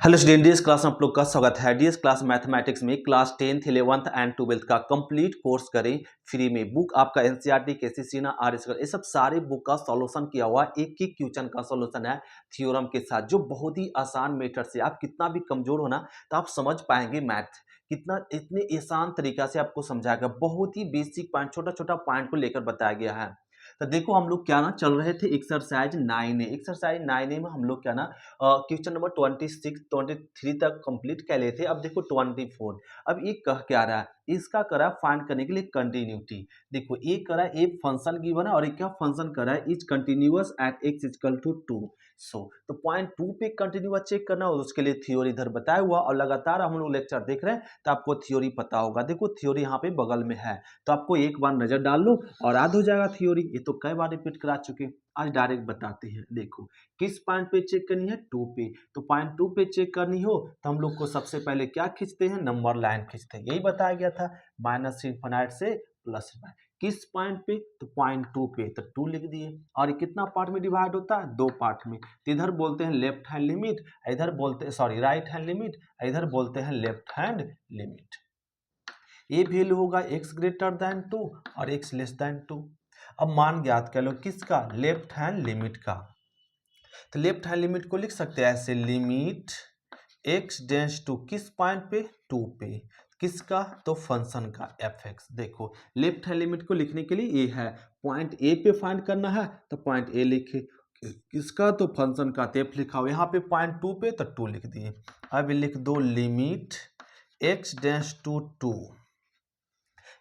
Hello student, DS class में आप लोग का स्वागत है। डीएस क्लास मैथमेटिक्स में class 10th 11th and 12th का कंप्लीट कोर्स करें फ्री में। बुक आपका एनसीईआरटी केसीसी ना आर ये सब सारे बुक का सॉल्यूशन किया हुआ एक एक क्वेश्चन का सॉल्यूशन है थ्योरम के साथ, जो बहुत ही आसान मेथड से आप कितना भी कमजोर हो ना तो आप समझ पाएंगे। मैथ कितना इतने आसान तरीका से आपको समझाया गया, बहुत ही बेसिक पॉइंट, छोटा छोटा पॉइंट को लेकर बताया गया है। तो देखो हम लोग क्या ना चल रहे थे एक्सरसाइज 9A। एक्सरसाइज 9A में हम लोग क्या ना क्वेश्चन नंबर 26 23 तक कंप्लीट कर लिए थे। अब देखो 24, अब ये कह क्या रहा है, इसका करा फाइंड करने के लिए कंटिन्यूटी। देखो ये करा ए फंक्शन गिवन है और एक क्या फंक्शन करा है is continuous at X equal to 2। So तो पॉइंट 2 पे कंटिन्यूअस चेक करना हो, उसके लिए थ्योरी इधर बताया हुआ और लगातार हम लोग लेक्चर देख रहे हैं तो आपको थ्योरी पता होगा। देखो थ्योरी यहाँ पे बगल में है तो आपको एक बार नजर डाल लो और याद हो जाएगा थ्योरी। ये तो कई बार रिपीट करा चुके, आज डायरेक्ट बताते हैं। देखो किस पॉइंट पे चेक करनी है, 2 पे। तो पॉइंट 2 पे चेक करनी हो तो हम लोग को सबसे पहले क्या खींचते हैं, नंबर लाइन खींचते हैं। यही बताया गया था, माइनस इनफिनिट से प्लस इनफिनिट। किस पॉइंट पे, तो पॉइंट 2 पे, तो 2 लिख दिए। और ये कितना पार्ट में डिवाइड होता है, 2 पार्ट में। तो इधर बोलते हैं लेफ्ट हैंड लिमिट, इधर बोलते हैं सॉरी राइट हैंड लिमिट, इधर बोलते हैं लेफ्ट हैंड लिमिट। ये वैल्यू होगा x ग्रेटर देन 2 और x लेस देन 2। अब मान ज्ञात कर लो किसका, लेफ्ट हैंड लिमिट का। तो लेफ्ट हैंड लिमिट को लिख सकते हैं ऐसे, लिमिट x डेंस टू किस पॉइंट पे, 2 पे। किसका, तो फंक्शन का fx। देखो लेफ्ट हैंड लिमिट को लिखने के लिए ये है, पॉइंट a पे फाइंड करना है तो पॉइंट a लिखे, किसका, तो फंक्शन का। तो f लिखा हो यहाँ पे पॉइंट 2 पे तो 2 लिख दिए। अब लिख दो limit x tends to 2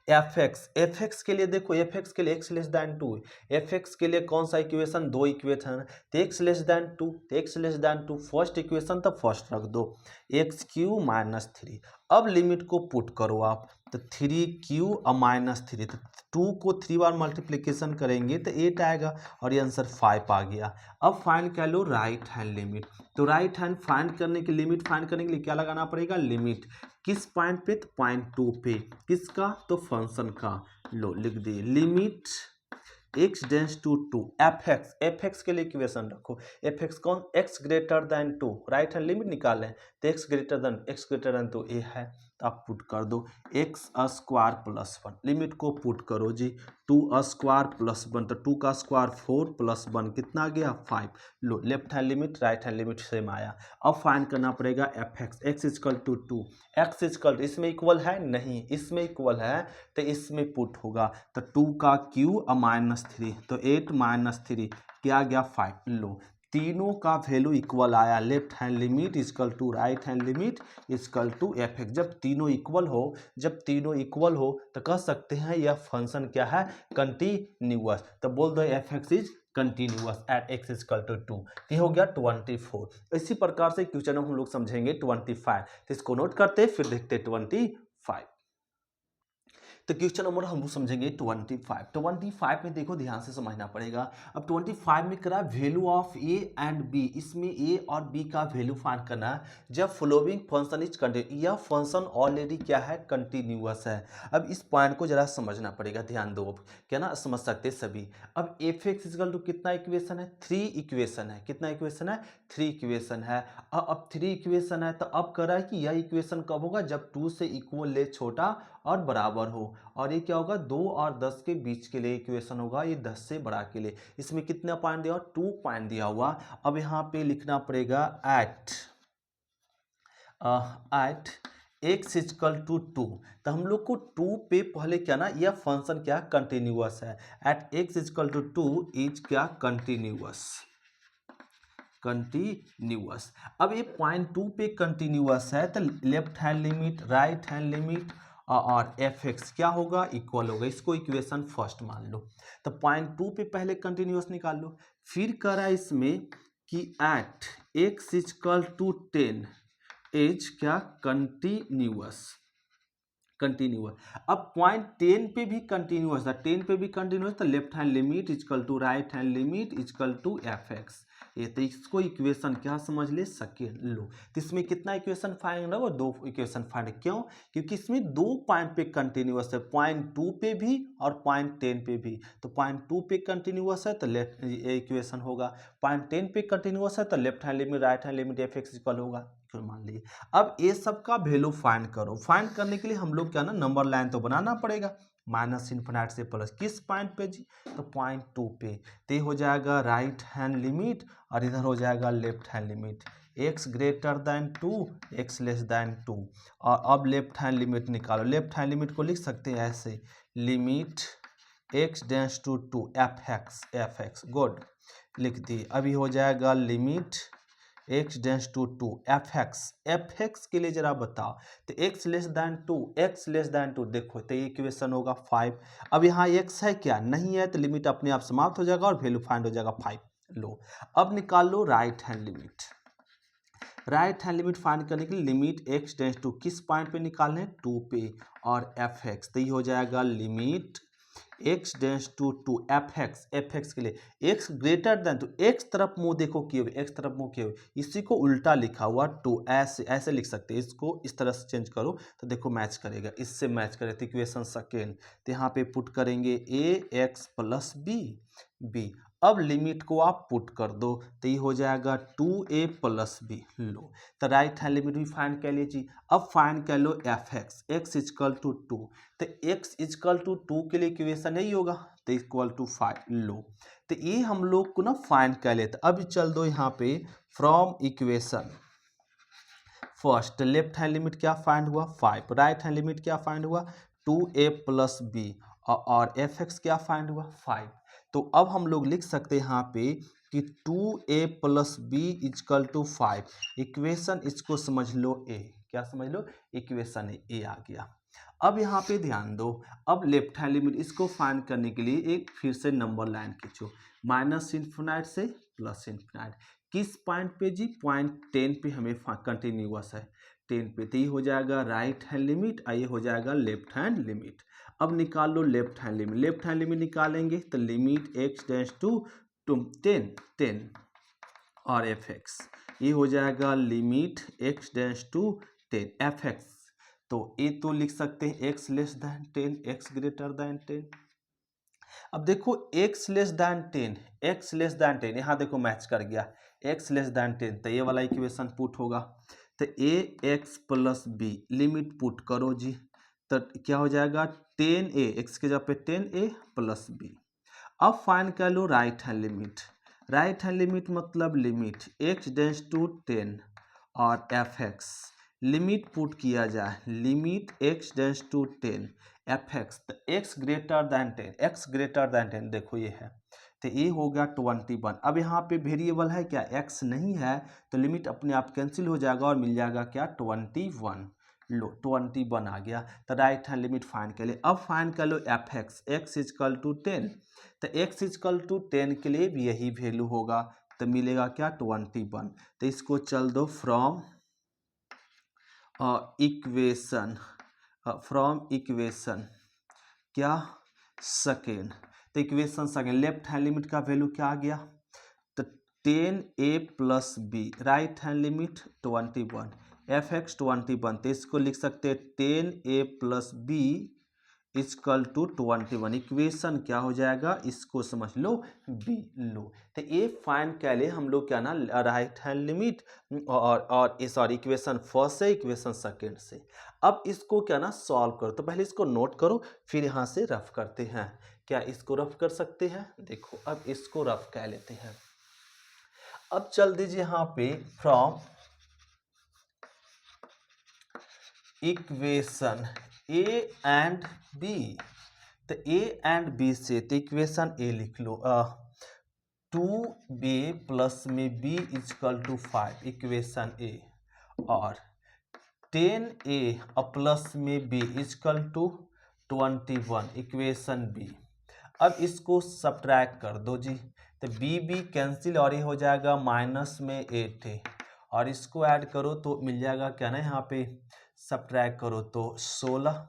F X के लिए। देखो एफ एक्स के लिए X less than 2, F X के लिए कौन सा इक्वेशन, 2 इक्वेशन। तो X less than 2, X less than 2 first equation, तो फर्स्ट रख दो, एक्स क्यू माइनस 3। अब लिमिट को पुट करो आप, तो 3 क्यू माइनस 3, तो 2 को 3 बार मल्टीप्लीकेशन करेंगे तो 8 आएगा और ये आंसर 5 आ गया। अब फाइंड कर लो राइट हैंड लिमिट। तो राइट हैंड फाइंड करने के, लिमिट फाइंड करने के लिए क्या लगाना पड़ेगा, लिमिट किस पॉइंट पे, तो पॉइंट 2 पे। किसका, तो फंक्शन का। लो लिख दिए limit x tends to 2 F X के लिए इक्वेशन रखो, एफ एक्स कौन, x greater than 2, right hand limit निकालें तो x ग्रेटर देन 2 ये है। तो आप पुट कर दो एक्स स्क्वायर प्लस 1, लिमिट को पुट करो जी, 2 स्क्वायर प्लस 1, तो 2 का स्क्वायर 4 प्लस 1 कितना आ गया, 5। लो left hand limit right hand limit same आया। अब फाइंड करना पड़ेगा F X, X is equal to 2, X is equal इसमें इक्वल है नहीं, इसमें इक्वल है तो इसमें पुट होगा। तो 2 का क्यू माइनस 3, तो 8 माइनस 3 क्या गया, 5। लो तीनों का वैल्यू इक्वल आया, left hand limit is equal to right hand limit is equal to F X. जब तीनों इक्वल हो, जब तीनों इक्वल हो तो कह सकते हैं यह फंक्शन क्या है, कंटिन्यूअस। तो बोल दो F X is continuous at x is equal to 2। ये हो गया 24। इसी प्रकार से क्वेश्चन हम लोग समझेंगे 25। तो इसको नोट करते फिर देखते 25। तो क्वेश्चन नंबर हम लोग समझेंगे 25 में देखो ध्यान से समझना पड़ेगा। अब 25 में करा value of A and B, इसमें ए और बी का वैल्यू फाइंड करना है जब फॉलोइंग फंक्शन इज कंटिन्यू, यह फंक्शन ऑलरेडी क्या है, कंटिन्यूअस है। अब इस पॉइंट को जरा समझना पड़ेगा, ध्यान दो क्या ना, समझ सकते सभी। अब एफ एक्स इक्वल टू कितना इक्वेशन है, 3 इक्वेशन है। कितना इक्वेशन है, 3 इक्वेशन है। अब 3 इक्वेशन है तो अब कह रहा है कि यह इक्वेशन कब होगा, जब 2 से इक्वल ले छोटा और बराबर हो। और ये क्या होगा, 2 और 10 के बीच के लिए इक्वेशन होगा, ये 10 से बड़ा के लिए। इसमें कितना पॉइंट दिया, 2 पॉइंट दिया हुआ। अब यहाँ पे लिखना पड़ेगा एट एक्स इजकल टू 2। तो हम लोग को 2 पे पहले क्या ना, यह फंक्शन क्या कंटिन्यूअस है, at x is equal to 2 is क्या, कंटिन्यूअस। अब ये पॉइंट 2 पे कंटिन्यूअस है तो left hand limit right hand limit और एफ एक्स क्या होगा, इक्वल होगा। इसको इक्वेशन फर्स्ट मान लो। तो पॉइंट 2 पे पहले कंटिन्यूअस निकाल लो। फिर कह रहा है इसमें कि at x is equal to 10 is क्या, कंटिन्यूअस। अब पॉइंट 10 पे भी कंटिन्यूअस था, 10 पे भी कंटिन्यूअस, तो left hand limit is equal to right hand limit is equal to F X. ये तो इसको इक्वेशन क्या समझ ले, सेकेंड लो। तो इसमें कितना इक्वेशन फाइंड होगा, 2 इक्वेशन फाइंड। क्यों, क्योंकि इसमें 2 पॉइंट पे कंटिन्यूअस है, पॉइंट 2 पे भी और पॉइंट 10 पे भी। तो पॉइंट 2 पे कंटिन्यूअस है तो लेफ्ट इक्वेशन होगा, पॉइंट 10 पे कंटिन्यूअस है तो left hand limit right hand limit F x equal होगा। इक्वल मान लिए। अब ये सब का वैल्यू फाइंड करो। फाइंड करने के लिए हम लोग क्या ना नंबर लाइन तो बनाना पड़ेगा, माइनस इन्फिनाइट से प्लस। किस पॉइंट पे जी? तो पॉइंट 2 पे। तो ये हो जाएगा राइट हैंड लिमिट और इधर हो जाएगा left hand limit. x greater than 2, x less than 2। और अब लेफ्ट हैंड लिमिट निकालो। लेफ्ट हैंड लिमिट को लिख सकते हैं ऐसे, limit x tends to 2 F X good लिख दी। अभी हो जाएगा limit x tends to 2 F X के लिए जरा बताओ। तो x less than 2, x less than 2 देखो तो ये इक्वेशन होगा 5। अब यहाँ x है क्या? नहीं है, तो लिमिट अपने आप समाप्त हो जाएगा और वैल्यू फाइंड हो जाएगा 5। लो अब निकाल लो right hand limit. Right hand limit find करने के लिए लिमिट x टेंस टू किस पॉइंट पे निकालने? 2 पे और एफ एक्स। तो ये हो जाएगा limit x tends to 2 F X के लिए x ग्रेटर देन, तो x तरफ मुंह देखो किए हुए, x तरफ मुंह किए हुए, इसी को उल्टा लिखा हुआ 2, ऐसे ऐसे लिख सकते हैं। इसको इस तरह से चेंज करो तो देखो मैच करेगा, इससे मैच करे तो इक्वेशन सेकेंड। तो यहाँ पे पुट करेंगे ax प्लस बी। अब लिमिट को आप पुट कर दो तो ये हो जाएगा 2a प्लस बी। लो तो राइट हैंड लिमिट भी फाइंड कर लीजिए। अब फाइंड कर लो F X, X is equal to 2। तो x इजकल टू 2 के लिए इक्वेशन नहीं होगा तो इक्वल टू 5। लो तो ये हम लोग को ना फाइंड कर लेते। अब चल दो यहाँ पे from equation first, left hand limit क्या फाइंड हुआ? 5। राइट हैंड लिमिट क्या फाइंड हुआ? 2a plus B. और एफ एक्स क्या फाइंड हुआ? 5। तो अब हम लोग लिख सकते हैं यहाँ पे कि 2a plus B is equal to 5। Equation इसको समझ लो ए। क्या समझ लो? इक्वेशन ए आ गया। अब यहाँ पे ध्यान दो, अब लेफ्ट हैंड लिमिट इसको फाइंड करने के लिए एक फिर से नंबर लाइन खींचो, माइनस इन्फिनाइट से प्लस इन्फिनाइट। किस पॉइंट पे जी? पॉइंट 10 पे हमें कंटिन्यूअस है, 10 पे। तो ये हो जाएगा राइट हैंड लिमिट और ये हो जाएगा लेफ्ट हैंड लिमिट। अब निकाल लो left hand limit. Left hand limit निकालेंगे तो लिमिट x टेंस टू 10 और एफ एक्स, ये हो जाएगा limit x tends to 10 F X. तो ये तो लिख सकते हैं x less than 10, x greater than 10। अब देखो x less than 10, x less than 10, यहाँ देखो मैच कर गया x लेस दैन 10, तो ये वाला इक्वेशन पुट होगा। तो ax plus B limit put करो जी, तो क्या हो जाएगा 10a, x के जगह पे 10a प्लस बी। अब फाइंड कर लो right hand limit. Right hand limit मतलब लिमिट x डेंस टू 10 और एफ एक्स। लिमिट पुट किया जाए, limit x tends to 10 F X, तो x greater than 10, x greater than 10 देखो ये है, तो ये हो गया 21। अब यहाँ पे वेरिएबल है क्या? x नहीं है, तो लिमिट अपने आप कैंसिल हो जाएगा और मिल जाएगा क्या? 21। लो 21 आ गया। तो राइट हैंड लिमिट फाइंड कर ले। अब फाइंड कर लो F X, X is equal to 10। तो x इजकल टू 10 के लिए भी यही वैल्यू होगा, तो मिलेगा क्या? 21। तो इसको चल दो फ्रॉम इक्वेशन, फ्रॉम इक्वेशन क्या? सेकेंड। तो equation second, left hand limit का वैल्यू क्या आ गया? तो 10a plus B, right hand limit 21, F X 21। तो इसको लिख सकते हैं 10a plus B is equal to 21। Equation क्या हो जाएगा? इसको समझ लो बी। लो तो ये फाइंड कर ले हम लोग क्या ना राइट हैंड लिमिट और सॉरी इक्वेशन फर्स्ट से इक्वेशन सेकेंड से। अब इसको क्या ना सॉल्व करो, तो पहले इसको नोट करो फिर यहाँ से रफ करते हैं। क्या इसको रफ कर सकते हैं? देखो अब इसको रफ कर लेते हैं। अब चल दीजिए यहाँ पे from equation A and B. तो ए एंड बी से तो इक्वेशन ए लिख लो, 2b प्लस में b is equal to 5 equation A, और 10a प्लस में b is equal to 21 equation B. अब इसको सब्ट्रैक्ट कर दो जी, तो b कैंसिल और ये हो जाएगा माइनस में 8 है, और इसको ऐड करो तो मिल जाएगा क्या ना यहाँ पे सब्ट्रैक्ट करो तो 16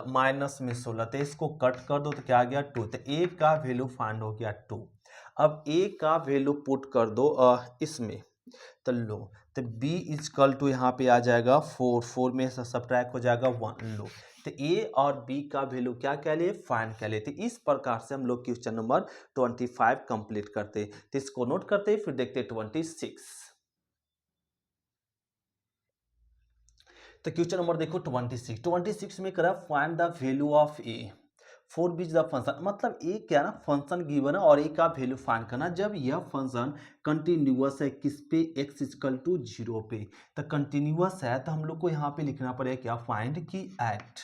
माइनस में 16। तो इसको कट कर दो तो क्या आ गया 2। तो a का वैल्यू फाइंड हो गया 2। अब a का वैल्यू पुट कर दो इसमें, तो लो तो b इजकल टू यहाँ पे आ जाएगा 4 में से सब्ट्रैक्ट हो जाएगा 1। लो तो a और b का वैल्यू क्या कह लिए? फाइंड कर लेते। इस प्रकार से हम लोग क्वेश्चन नंबर 25 कंप्लीट करते। तो इसको नोट करते फिर देखते 26। तो क्वेश्चन नंबर देखो 26 में करा find the value of A four beach the function, मतलब ए क्या ना फंक्शन गिवन है और ए का वैल्यू फाइंड करना जब यह फंक्शन कंटिन्यूअस है किस पे x इक्वल टू 0 पे। तो कंटिन्यूअस है तो हम लोग को यहाँ पे लिखना पड़ेगा क्या फाइंड की एट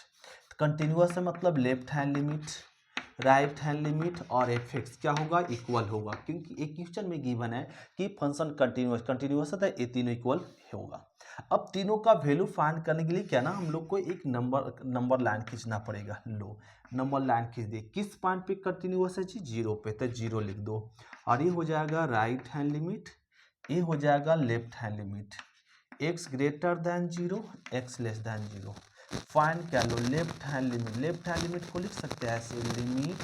कंटिन्यूअस है मतलब left hand limit right hand limit और एफ एक्स क्या होगा इक्वल होगा, क्योंकि एक क्वेश्चन में गिवन है कि फंक्शन कंटिन्यूअस है तो ये तीनों इक्वल होगा। अब तीनों का वैल्यू फाइंड करने के लिए क्या ना हम लोग को एक नंबर लाइन खींचना पड़ेगा। लो नंबर लाइन खींच दे, किस पॉइंट पे कंटिन्यूअस है जी 0 पे, तो 0 लिख दो और ये हो जाएगा राइट हैंड लिमिट, ये हो जाएगा left hand limit, x greater than 0 x less than 0। Find क्या लो लेफ्ट हैंड लिमिट को लिख सकते हैं ऐसे लिमिट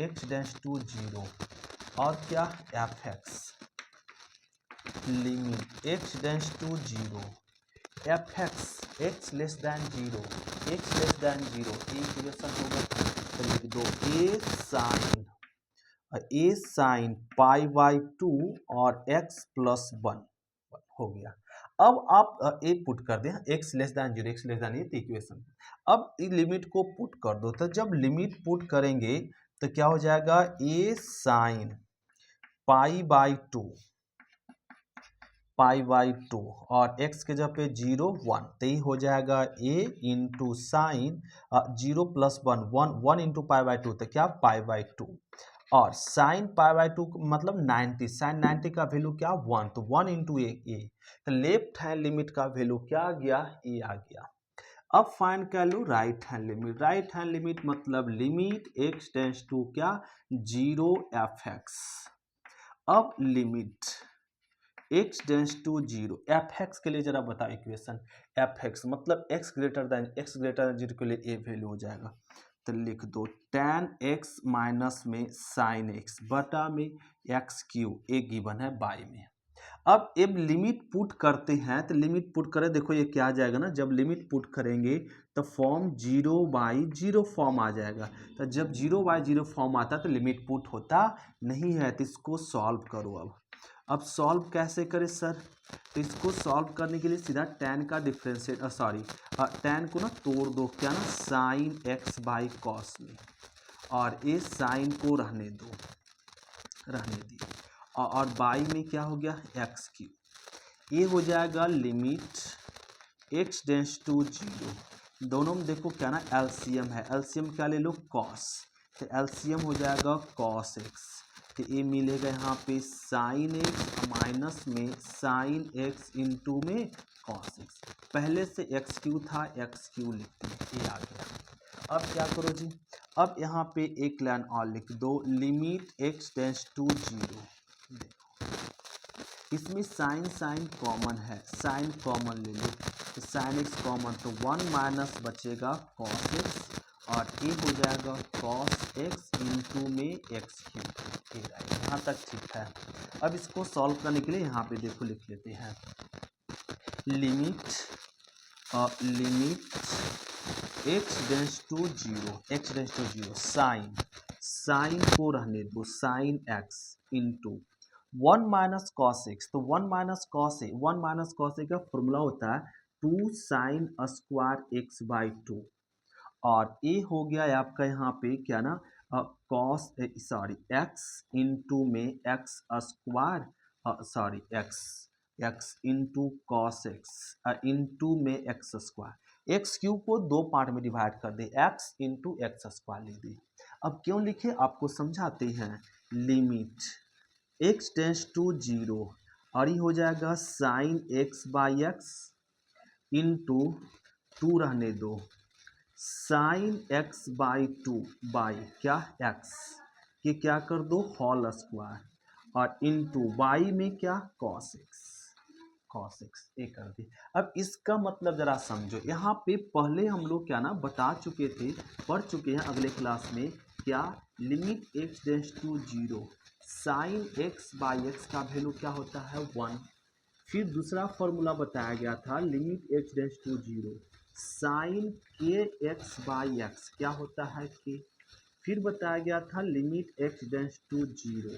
x डेंस टू 0 और क्या F X limit x tends to 0 F X X less than 0 X less than 0 equation होगा तो लिख दो ए साइन पाई बाई 2 और x प्लस 1 हो गया। अब आप ए पुट कर दें x less than 0 x less then ये इक्वेशन। अब इस लिमिट को पुट कर दो, तो जब लिमिट पुट करेंगे तो क्या हो जाएगा ए साइन पाई बाई 2 और x के जगह पे 0 1 तो ये हो जाएगा a into sine 0 plus 1 into pi by 2 तो क्या पाई बाई 2 और साइन पाई बाई 2 मतलब 90 साइन 90 का वैल्यू क्या 1 तो 1 इंटू ए तो लेफ्ट हैंड लिमिट का वैल्यू क्या आ गया ए आ गया। अब फाइंड कर लो राइट हैंड लिमिट मतलब लिमिट x टेंस टू क्या 0 एफ एक्स। अब limit x tends to 0 F X के लिए जरा बताओ इक्वेशन एफ एक्स मतलब x ग्रेटर दैन 0 के लिए ए वैल्यू हो जाएगा तो लिख दो tan x माइनस में साइन x बटा में एक्स क्यू ए गिवन है बाई में। अब लिमिट पुट करते हैं तो लिमिट पुट करें देखो ये क्या आ जाएगा ना जब लिमिट पुट करेंगे तो फॉर्म 0/0 फॉर्म आ जाएगा। तो जब 0/0 फॉर्म आता है तो लिमिट पुट होता नहीं है। तो इसको सॉल्व करो। अब सॉल्व कैसे करें सर, तो इसको सॉल्व करने के लिए सीधा tan का डिफरेंशिएट tan को ना तोड़ दो क्या ना साइन x बाई कॉस में और ये साइन को रहने दी और बाई में क्या हो गया एक्स क्यू। ये हो जाएगा लिमिट x टेंस टू 0 दोनों में देखो क्या ना एलसीएम है, एलसीएम क्या ले लो कॉस तो एलसीएम हो जाएगा कॉस एक्स तो ये मिलेगा यहाँ पे साइन एक्स माइनस में साइन एक्स इंटू में कॉस एक्स। पहले से एक्स क्यू था एक्स क्यू लिखते हैं ये आ गया। अब क्या करो जी अब यहाँ पे एक लाइन और लिख दो लिमिट x टेंस टू 0 इसमें साइन कॉमन है साइन कॉमन ले लो तो साइन एक्स कॉमन तो 1 माइनस बचेगा कॉस एक्स और ये हो जाएगा कॉस एक्स इंटू में एक्स क्यू। यहाँ तक ठीक है। अब इसको सॉल्व करने के लिए यहाँ पे देखो लिख लेते हैं limit x tends to 0 sine को रहने दो sine X into 1 minus cos X तो 1 माइनस कॉस ए का फॉर्मूला होता है 2 साइन स्क्वायर एक्स बाई 2 और ए हो गया आपका यहाँ पे क्या ना कॉस एक्स इंटू में x square x into cos x into में एक्स स्क्वायर एक्स क्यू को दो पार्ट में डिवाइड कर दे एक्स इंटू एक्स स्क्वायर लिख दे। अब क्यों लिखे आपको समझाते हैं लिमिट x टेंस टू 0 और ये हो जाएगा sine x by x into 2 रहने दो साइन एक्स बाई 2 बाई क्या एक्स ये क्या कर दो होल स्क्वायर और इंटू बाई में क्या कॉस एक्स ये कर दी। अब इसका मतलब जरा समझो यहाँ पे पहले हम लोग क्या ना बता चुके थे पढ़ चुके हैं अगले क्लास में क्या limit x tends to 0 sine x by X का वैल्यू क्या होता है 1। फिर दूसरा फॉर्मूला बताया गया था limit x tends to 0 sine के एक्स बाई एक्स क्या होता है के। फिर बताया गया था limit x tends to 0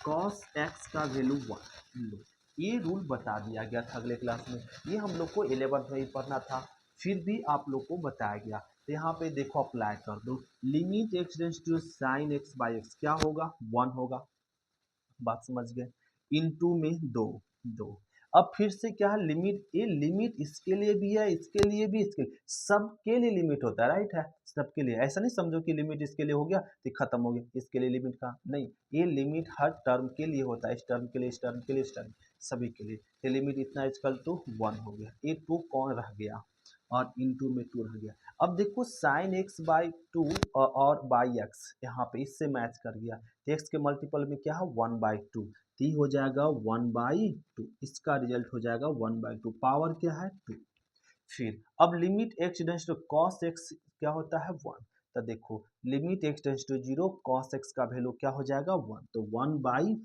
cos x का वैल्यू 1 लो ये रूल बता दिया गया था अगले क्लास में, ये हम लोग को 11th में ही पढ़ना था, फिर भी आप लोग को बताया गया। तो यहाँ पे देखो अप्लाई कर दो, limit x tends to sine x by x क्या होगा 1 होगा, बात समझ गए, इनटू में दो दो। अब फिर से क्या है लिमिट, ये लिमिट इसके लिए भी है, इसके लिए भी, इसके सबके लिए लिमिट होता है, राइट है, सबके लिए। ऐसा नहीं समझो कि लिमिट इसके लिए हो गया तो खत्म हो गया, इसके लिए लिमिट का नहीं, ये लिमिट हर टर्म के लिए होता है, इस टर्म के लिए, इस टर्म के लिए, इस टर्म सभी के लिए। ये लिमिट इतना इक्वल टू 1 हो गया, ये 2 कौन रह गया और इनटू में 2 रह गया। अब देखो साइन एक्स बाई 2 और बाई एक्स यहाँ पे इससे मैच कर गया, एक्स के मल्टीपल में क्या है 1/2, टी हो जाएगा 1/2, इसका रिजल्ट हो जाएगा 1/2, पावर क्या है 2। फिर अब limit x tends to cos x क्या होता है 1, तो देखो limit x tends to 0 cos x का वैल्यू क्या हो जाएगा 1, तो 1/1,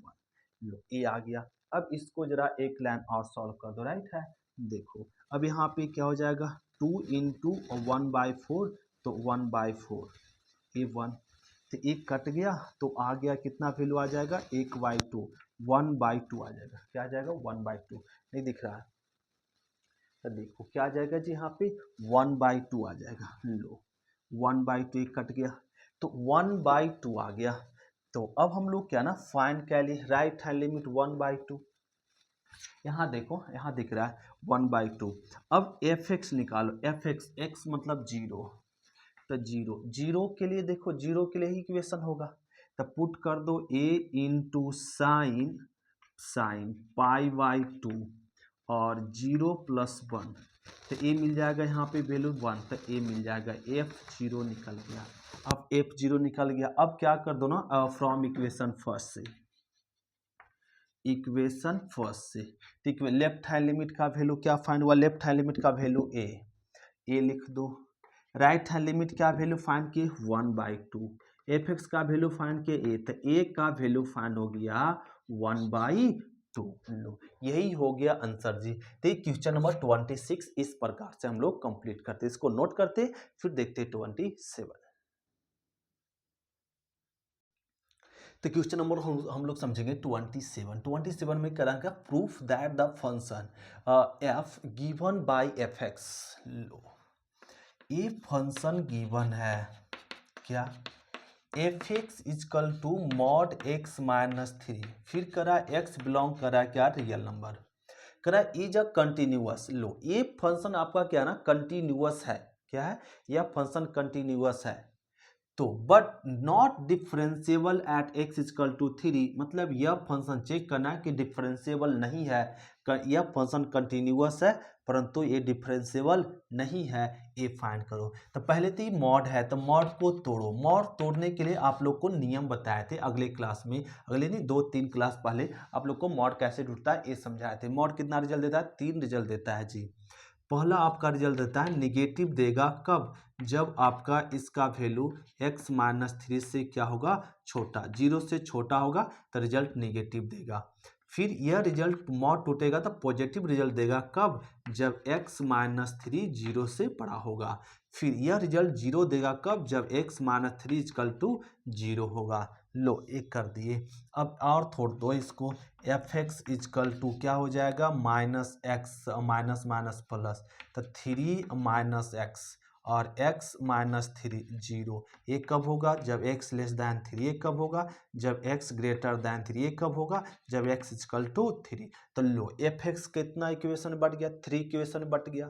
लो ये आ गया। अब इसको जरा एक लाइन और सॉल्व कर दो, राइट है, देखो अब यहाँ पे क्या हो जाएगा 2 इंटू 1/4, तो 1/4 ये 1, तो एक कट गया तो आ गया कितना वैल्यू आ जाएगा 1/2, 1/2 आ जाएगा, क्या आ जाएगा 1/2, नहीं दिख रहा है, तो देखो क्या आ जाएगा जी यहाँ पे 1/2 आ जाएगा, लो 1/2 एक कट गया तो 1/2 आ गया। तो अब हम लोग क्या ना फाइंड क्या लिए, राइट हैंड लिमिट 1/2, यहाँ देखो यहाँ दिख रहा है 1/2। अब एफ एक्स निकालो, एफ एक्स, एक्स मतलब 0, तो 0 के लिए देखो 0 के लिए ही इक्वेशन होगा, तो पुट कर दो a इंटू साइन π/2 और 0 + 1, तो a मिल जाएगा यहाँ पे वैल्यू 1, तो a मिल जाएगा f0 निकल गया। अब f0 निकल गया, अब क्या कर दो ना फ्रॉम इक्वेशन फर्स्ट से, इक्वेशन फर्स्ट से, ठीक है, लेफ्ट हैंड लिमिट का वैल्यू क्या फाइंड हुआ, लेफ्ट हैंड लिमिट का वैल्यू a लिख दो, राइट हैंड लिमिट क्या वैल्यू फाइंड किए 1/2, एफ एक्स का वैल्यू फाइंड किए a, तो a का वैल्यू फाइंड हो गया 1/2, लो यही हो गया आंसर जी। तो ये क्वेश्चन नंबर 26 इस प्रकार से हम लोग कंप्लीट करते, इसको नोट करते, फिर देखते 27। तो क्वेश्चन नंबर हम लोग समझेंगे 27 में करेंगे proof that the function F given by F X, लो ये फंक्शन गिवन है क्या F X is equal to mod X -3, फिर करा एक्स बिलोंग करा क्या रियल नंबर, करा इज अ कंटिन्यूअस, लो ये फंक्शन आपका क्या ना कंटिन्यूअस है, क्या है यह फंक्शन कंटिन्यूअस है, तो but not differentiable at x is equal to 3, मतलब यह फंक्शन चेक करना है कि डिफरेंशिएबल नहीं है, यह फंक्शन कंटिन्यूअस है परंतु ये डिफरेंशिएबल नहीं है, ये फाइंड करो। तो पहले तो ये मॉड है, तो मॉड को तोड़ो, मॉड तोड़ने के लिए आप लोग को नियम बताए थे अगले क्लास में, अगले नहीं 2-3 क्लास पहले आप लोग को मॉड कैसे टूटता है ये समझाए थे। मॉड कितना रिजल्ट देता है 3 रिजल्ट देता है जी। पहला आपका रिजल्ट देता है निगेटिव देगा कब, जब आपका इसका वैल्यू x -3 से क्या होगा छोटा, 0 से छोटा होगा तो रिजल्ट निगेटिव देगा। फिर यह रिजल्ट मॉड टूटेगा तो पॉजिटिव रिजल्ट देगा कब, जब x -3 0 से बड़ा होगा। फिर यह रिजल्ट 0 देगा कब, जब x -3 = 0 होगा। लो एक कर दिए, अब और थोड़ दो इसको, एफ एक्स इजकल टू क्या हो जाएगा -x माइनस प्लस, तो 3 -x और x -3 0, ये कब होगा जब x <3, ये कब होगा जब x <3, ये कब होगा जब x = 3। तो लो एफ एक्स कितना इक्वेशन बट गया 3 इक्वेशन बट गया,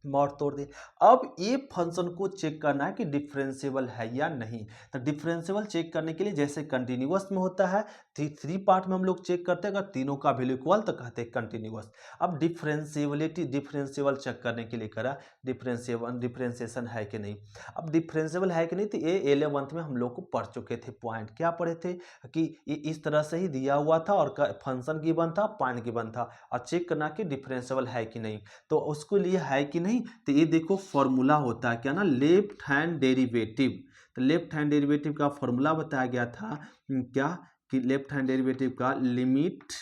मॉड तोड़ दे। अब ये फंक्शन को चेक करना है कि डिफरेंशिएबल है या नहीं, तो डिफरेंशिएबल चेक करने के लिए जैसे कंटिन्यूअस में होता है 3 पार्ट में हम लोग चेक करते हैं, अगर तीनों का वैल्यू इक्वल तो कहते हैं कंटिन्यूअस। अब डिफरेंशिएबिलिटी डिफरेंशिएबल चेक करने के लिए करा डिफरेंशिएशन है कि नहीं। अब डिफरेंशिएबल है कि नहीं, तो ये 11th में हम लोग को पढ़ चुके थे, पॉइंट क्या पढ़े थे कि ये इस तरह से ही दिया हुआ था और फंक्शन गिवन था, पॉइंट गिवन था, और चेक करना कि डिफरेंशिएबल है कि नहीं। तो उसके लिए है कि नहीं, तो ये देखो फॉर्मूला होता है क्या ना लेफ्ट हैंड डेरिवेटिव, तो लेफ्ट हैंड डेरिवेटिव का फॉर्मूला बताया गया था क्या कि लेफ्ट हैंड डेरिवेटिव का limit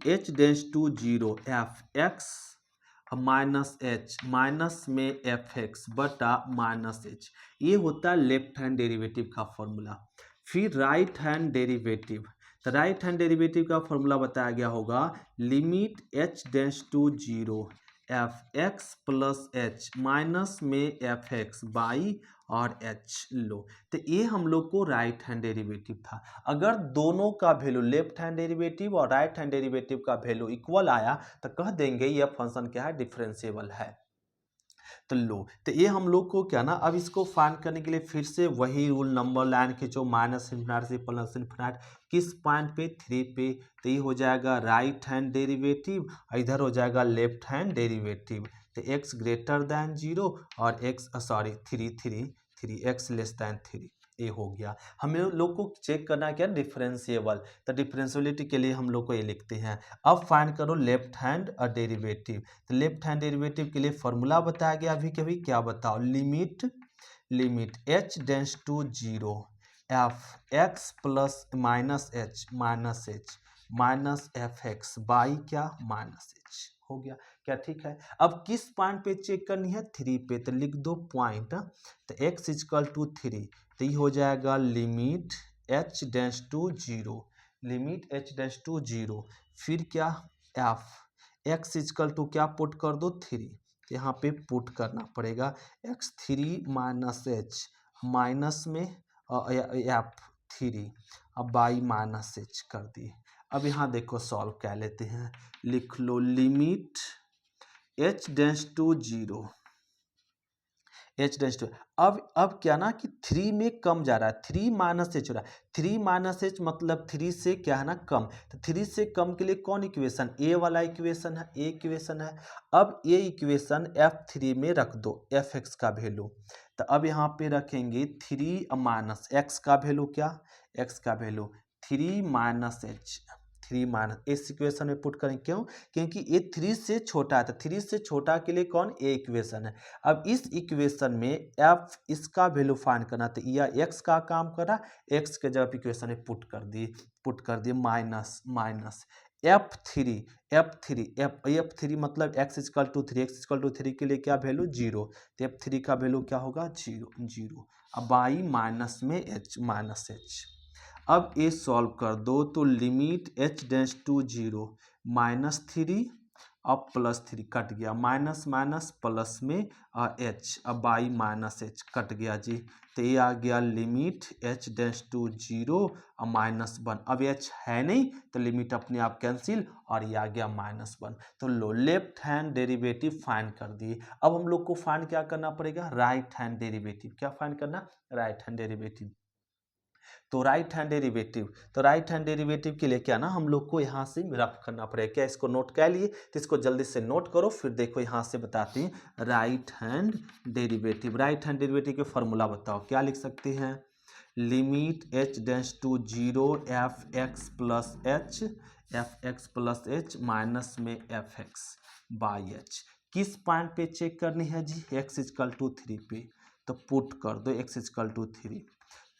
h tends to 0 F x -h minus में एफ एक्स बटा -h, ये होता है लेफ्ट हैंड डेरिवेटिव का फॉर्मूला। फिर राइट हैंड डेरिवेटिव, तो राइट हैंड डेरिवेटिव का फॉर्मूला बताया गया होगा limit h tends to 0 F x plus h minus में एफ एक्स बाई और h लो। तो ये हम लोग को राइट हैंड डेरिवेटिव था। अगर दोनों का वैल्यू लेफ्ट हैंड डेरिवेटिव और राइट हैंड डेरिवेटिव का वैल्यू इक्वल आया तो कह देंगे ये फंक्शन क्या है, डिफरेंशिएबल है। तो लो, तो ये हम लोग को क्या ना, अब इसको फाइंड करने के लिए फिर से वही रूल नंबर लाइन खींचो माइनस इन्फिनिटी से प्लस इन्फिनिटी, किस पॉइंट पे 3 पे। तो ये हो जाएगा राइट हैंड डेरिवेटिव, इधर हो जाएगा लेफ्ट हैंड डेरिवेटिव। तो x ग्रेटर दैन 0 और x लेस दैन 3 ये हो गया। हमें लोग को चेक करना है क्या, डिफरेंशिएबल। तो डिफरेंशिएबिलिटी के लिए हम लोग को ये लिखते हैं। अब फाइंड करो लेफ्ट हैंड डेरिवेटिव। तो लेफ्ट हैंड डेरिवेटिव के लिए फॉर्मूला बताया गया अभी कभी, क्या बताओ, limit h tends to 0 F x plus minus h minus f x by क्या माइनस एच हो गया क्या, ठीक है। अब किस पॉइंट पे चेक करनी है, 3 पे। तो लिख दो पॉइंट, तो x इजकल टू 3, तो ये हो जाएगा लिमिट h टेंड्स टू 0 फिर क्या f x इजकल टू क्या पुट कर दो 3, तो यहाँ पे पुट करना पड़ेगा x3 माइनस एच माइनस में f3 अब बाई माइनस एच कर दिए। अब यहाँ देखो सॉल्व क्या लेते हैं, लिख लो limit h tends to 0 h tends to, अब क्या ना कि 3 में कम जा रहा है, 3 माइनस एच हो रहा है। 3 माइनस एच मतलब 3 से क्या है ना कम। तो 3 से कम के लिए कौन इक्वेशन, ए वाला इक्वेशन है, ए इक्वेशन है। अब ये इक्वेशन f3 में रख दो, एफ एक्स का वैल्यू। तो अब यहाँ पे रखेंगे 3 माइनस एक्स का वैल्यू, क्या एक्स का वैल्यू 3 माइनस एच, 3 माइनस इस इक्वेशन में पुट करें, क्यों, क्योंकि ये 3 से छोटा है। तो 3 से छोटा के लिए कौन, ए इक्वेशन है। अब इस इक्वेशन में एफ इसका वैल्यू फाइंड करना, तो यह एक्स का काम करा, एक्स के जब इक्वेशन में पुट कर दिए माइनस एफ थ्री मतलब एक्स इजकल टू 3 के लिए क्या वैल्यू 0, तो f3 का वैल्यू क्या होगा 0 अब बाई माइनस में माइनस एच। अब ये सॉल्व कर दो, तो लिमिट h टेंड्स टू 0 -3 अब +3 कट गया, माइनस प्लस में h अब बाई माइनस एच कट गया जी। तो ये आ गया लिमिट h टेंड्स टू 0 और -1। अब h है नहीं तो लिमिट अपने आप कैंसिल और ये आ गया -1। तो लो, लेफ्ट हैंड डेरिवेटिव फाइंड कर दिए। अब हम लोग को फाइंड क्या करना पड़ेगा, राइट हैंड डेरिवेटिव। क्या फाइंड करना, राइट हैंड डेरिवेटिव। तो राइट हैंड डेरिवेटिव के लिए क्या ना, हम लोग को यहाँ से रफ करना पड़ेगा। क्या इसको नोट कर लिए, तो इसको जल्दी से नोट करो, फिर देखो यहाँ से बताते हैं right hand derivative. Right hand derivative के फॉर्मूला बताओ, क्या लिख सकते हैं, limit h tends to 0 F x plus h minus में एफ एक्स बाई एच। किस पॉइंट पे चेक करनी है जी, x इजकल टू 3 पे। तो पुट कर दो x इजकल टू 3,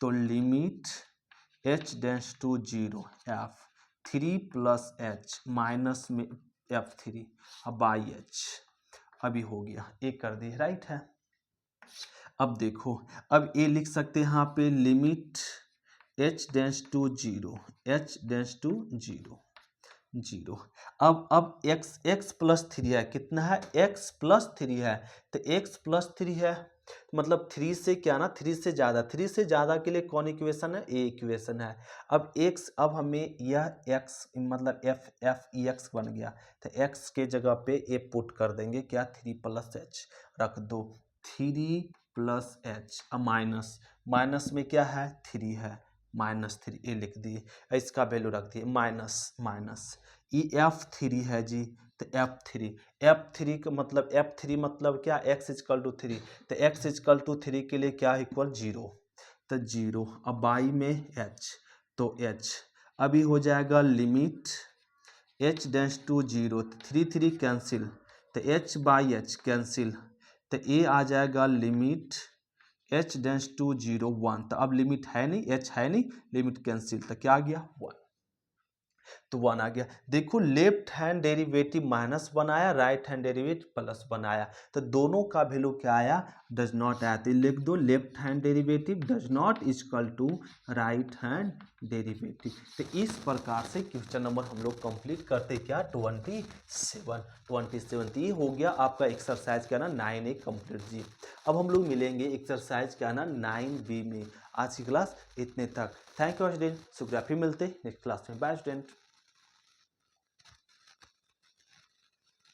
तो limit h tends to 0 f3 plus h minus में f3 अब बाई एच। अभी हो गया, ये कर दिए, राइट है। अब देखो, अब ये लिख सकते हैं यहाँ पे लिमिट h टेंड्स टू 0 अब x प्लस 3 है, कितना है, x प्लस 3 है। तो x प्लस 3 है मतलब 3 से क्या ना, 3 से ज़्यादा के लिए कौन इक्वेशन है, ए इक्वेशन है। अब x, अब हमें यह x मतलब एफ ई एक्स बन गया। तो x के जगह पे ए पुट कर देंगे, क्या 3 प्लस एच रख दो, 3 प्लस एच माइनस में क्या है 3 है, -3 ये लिख दिए, इसका वैल्यू रख दिए माइनस ई f3 है जी। तो f3 का मतलब क्या, x इजकल टू 3। तो x इजकल टू 3 के लिए क्या इक्वल 0, तो 0 अब बाई में h, तो h अभी हो जाएगा limit h tends to 0, 3 cancel, तो h बाई एच कैंसिल, तो ये आ जाएगा लिमिट h टेंड्स टू 0 1। तो अब लिमिट है नहीं, h है नहीं, लिमिट कैंसिल, तो क्या आ गया 1, तो 1 आ गया। देखो, लेफ्ट हैंड डेरिवेटिव -1 आया, राइट हैंड डेरिवेटिव +1 आया। तो दोनों का वैल्यू क्या आया, डज नॉट आती लिख दो, left hand derivative does not equal to right hand derivative. तो इस प्रकार से क्वेश्चन नंबर हम लोग कंप्लीट करते क्या 27 ये हो गया आपका एक्सरसाइज क्या ना 9A कंप्लीट जी। अब हम लोग मिलेंगे एक्सरसाइज क्या ना 9B में। आज की क्लास इतने तक। थैंक यू स्टूडेंट, शुक्रिया, फिर मिलते नेक्स्ट क्लास में। Bye student.